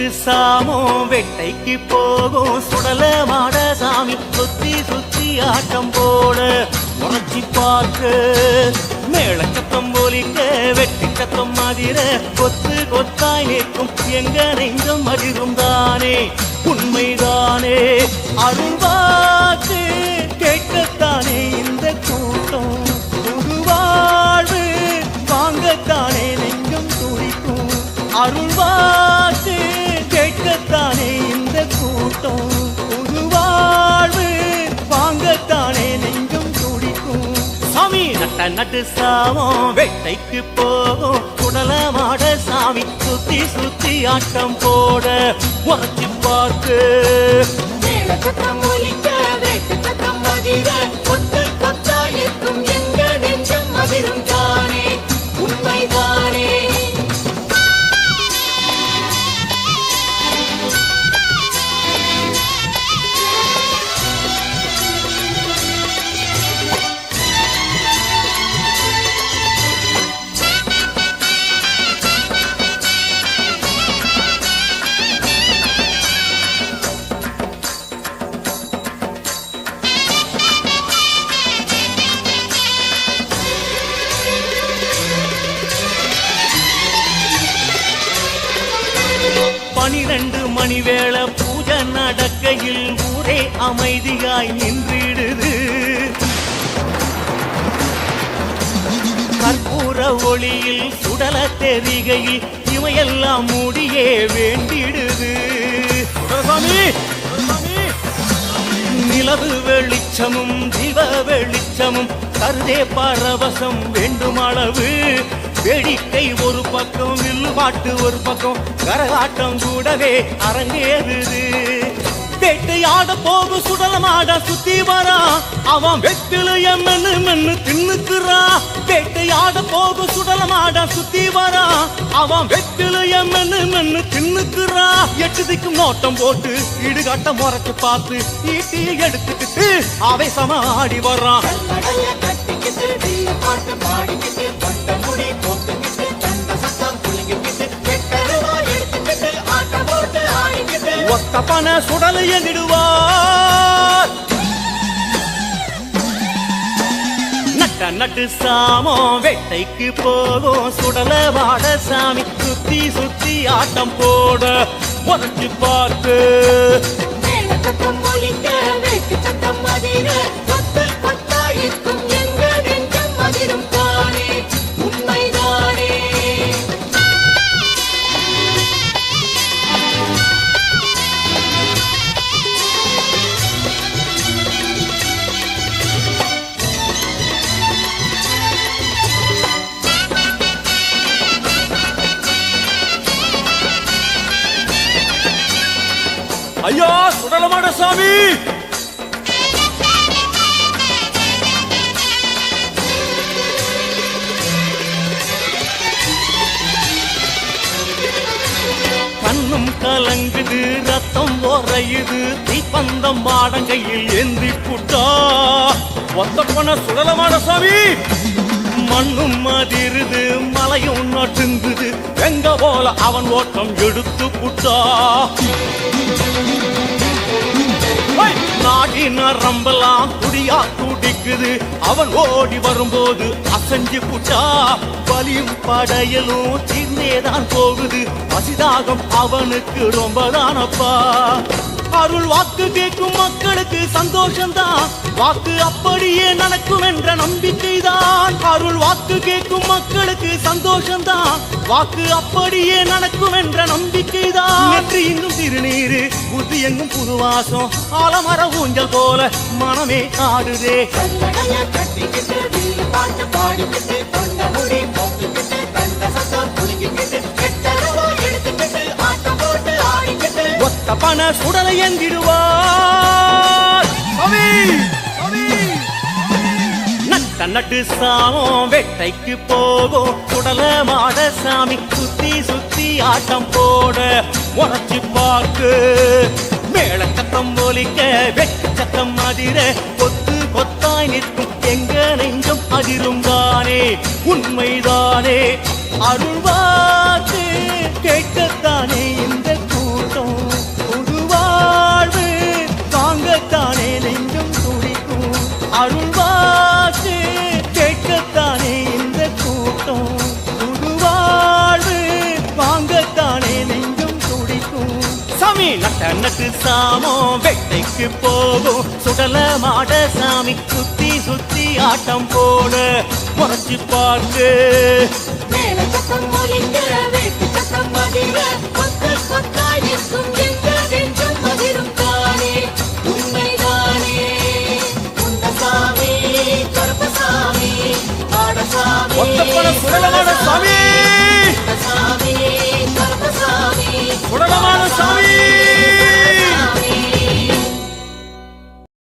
நட்டு சாமோ வெட்டைக்கு போகும் சுடல மாட சாமி சுத்தி சுத்தி ஆட்டம் போட உரைச்சி பார்க்க மேள சத்தம் போலிக்க வெட்டி சத்தம் அதிர கொத்து கொத்தாய் நிற்கும் எங்க நெஞ்சம் அதிரும் தானே உண்மைதானே அருள்வாக்கு கேட்கத்தானே இந்த கூட்டம் புது வாழ்வு வாங்கத்தானே நெஞ்சம் துடிக்கும் அருள்வாக்கு கேட்கத்தானே இந்த கூட்டம் புது வாழ்வு வாங்கத்தானே நெஞ்சம் துடிக்கும் சாமி நட்ட நட்டு சாமம் வெட்டைக்கு போகும் குடல மாட சாமி சுத்தி சுத்தி ஆட்டம் போட உரைச்சி பார்த்து சத்தம் ஒலிக்க வெட்டு சத்தம் அதிர கொத்து கொத்தாயிருக்கும் எங்க நெஞ்சம் அதிரும் தானே உண்மைதானே பனிரெண்டு மணி வேளை பூஜை நடக்கையில் ஊரே அமைதியாய் நின்றிடுது கற்பூர ஒளியில் சுடல தெரிகையில் இவையெல்லாம் முடியே வேண்டிடுது நிலவு வெளிச்சமும் ஜீவ வெளிச்சமும் கருதே பரவசம் வேண்டும் அளவு வேடிக்கை ஒரு பக்கம் வில்லு பாட்டு ஒரு பக்கம் கரகாட்டம் கூடவே அரங்கேறுது வேட்டையாட போகு சுடலமாட சுத்தி வரா அவன் வெட்டிலைய மென்னு மென்னு தின்னுக்குறா வேட்டையாட போகு சுடலமாட சுத்தி வரா அவன் வெட்டிலைய மென்னு மென்னு தின்னுக்குறா எட்டு திக்கும் நோட்டம் போட்டு இடுகாட்ட முறைச்சு பார்த்து ஈட்டியை எடுத்துக்கிட்டு அவை சம ஆடி வர்றான் ஒத்தப்பன சுடலை எங்கிடுவார் நட்ட நட்டு சாமோ வெட்டைக்கு போகும் சுடல வாட சாமி சுத்தி சுத்தி ஆட்டம் போட உரைச்சு பார்த்து சத்தம் ஒலிக்க வெட்டு சத்தம் அதிர கொத்து கொத்தாயிருக்கும் எங்க நெஞ்சம் அதிரும் தானே உண்மைதானே ஐயா சுடலமாட சாமி கண்ணும் கலங்குது ரத்தம் உறையுது தீப்பந்தம் மாடங்கையில் ஏந்தி புட்டா ஒத்தப்பன சுடலமாட சாமி மண்ணும் அதிருது மலையும் நட்டுங்குது எங்க போல அவன் ஓட்டம் எடுத்து புட்டா நாடி நரம்பெல்லாம் துடியா துடிக்குது அவன் ஓடி வரும்போது அசஞ்சு புட்டா பலியும் படையலும் தீர்ந்தேதான் போகுது பசிதாகம் அவனுக்கு ரொம்ப தானப்பா அருள் வாக்கு கேட்கும் மக்களுக்கு சந்தோஷம்தான் வாக்கு அப்படியே நடக்கும் என்ற நம்பிக்கைதான் அருள் வாக்கு கேட்கும் மக்களுக்கு சந்தோஷம்தான் வாக்கு அப்படியே நடக்கும் என்ற நம்பிக்கைதான் நேற்று இன்னும் திருநீரு புத்தி எங்கும் புதுவாசம் ஆலமர ஊஞ்சல் போல மனமே ஆடுதே ஒத்தப்பன சுடலை எங்கிடுவார் நட்ட நட்டு சாமம் வெட்டைக்கு போகும் சுடல மாட சாமி சுத்தி சுத்தி ஆட்டம் போட உரைச்சி பார்க்கு மேள சத்தம் ஒலிக்க வெட்டு சத்தம் அதிர கொத்து கொத்தாய் நிற்கும் எங்க நெஞ்சம் அதிரும் தானே உண்மைதானே அருள்வாக்கு கேட்கத்தானே இந்த கூட்டம் 18 சாமம் வெட்டைக்கு போகும் சுடல மாட சாமி சுத்தி சுத்தி ஆட்டம் போட முறைச்சு பார்த்து மேல சத்தம் ஒலிக்க வேட்டு சத்தம் அதிர கொத்து கொத்தாயிருக்கும் எங்க நெஞ்சம் அதிரும் தானே உண்மைதானே குண்டசாமி கருப்பசாமி ஆடசாமி ஒத்தப்பன சுடல மாட சாமி